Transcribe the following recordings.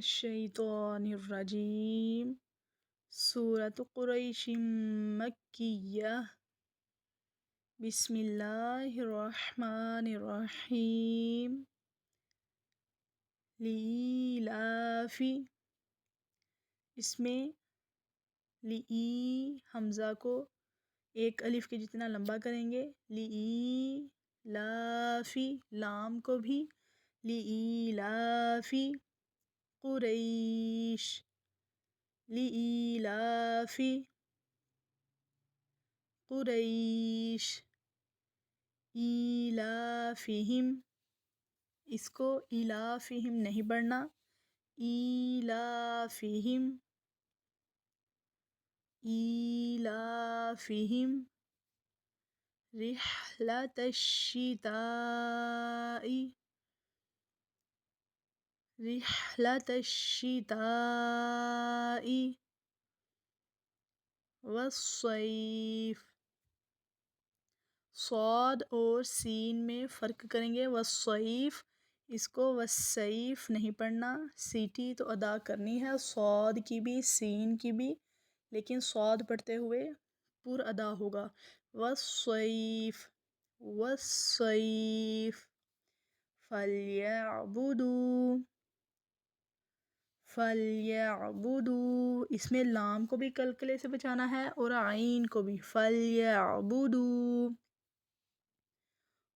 الشیطان الرجیم سورۃ قریش مکیہ بسم اللہ الرحمن الرحیم لیلاف اس میں لی حمزہ کو ایک الف کے جتنا لمبا کریں گے، لیلافی لام کو بھی لیلافی قریش لیلافی قریش ایلافہم اس کو ایلافہم نہیں پڑھنا، ایلافہم ایلافہم رحلۃ الشتاء رحلۃ الشتاء والصیف صاد اور سین میں فرق کریں گے، والصیف اس کو والسیف نہیں پڑھنا، سیٹی تو ادا کرنی ہے صاد کی بھی سین کی بھی، لیکن صاد پڑھتے ہوئے پر ادا ہوگا، والصیف والصیف فلیعبدوا اس میں لام کو بھی کلکلے سے بچانا ہے اور عین کو بھی، فلیعبدوا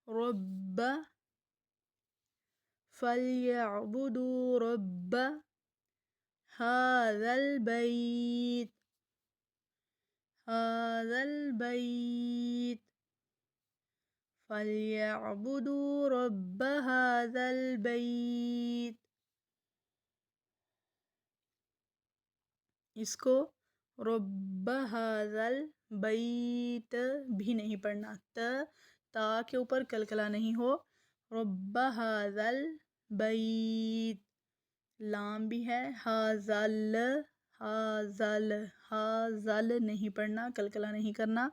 رب فلیعبدوا رب هذا البیت هذا البیت فلیعبدوا رب هذا البیت اس کو رب هذا البیت بھی نہیں پڑھنا، تا کے اوپر کلکلا نہیں ہو، رب هذا البیت لام بھی ہے، ہاذل ہاذل ہاذل نہیں پڑھنا، کلکلا نہیں کرنا۔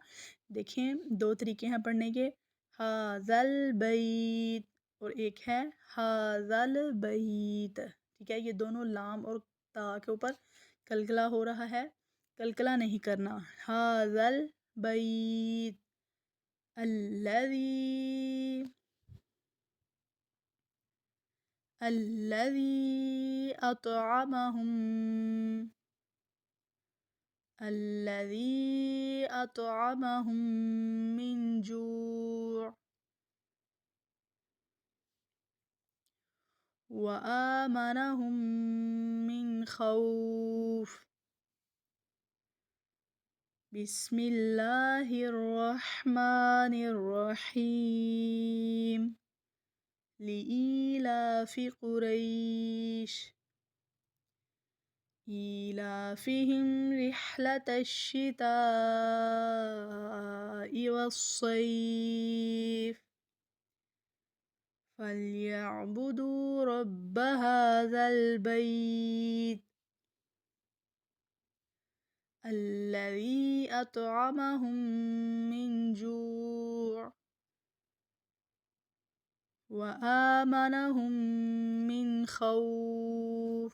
دیکھیں دو طریقے ہیں پڑھنے کے، ہاذل بیت اور ایک ہے ہاذل بیت، ٹھیک ہے، یہ دونوں لام اور تا کے اوپر کلکلا ہو رہا ہے، کلکلا نہیں کرنا، ہاذل بیت الذی اطعمہم من جوع وآمنہم من خوف بسم اللہ الرحمن الرحیم لإیلاف قریش ایلافہم رحلۃ الشتاء والصیف فلیعبدوا رب هذا البیت الذی اطعمہم من جوع وآمنہم من خوف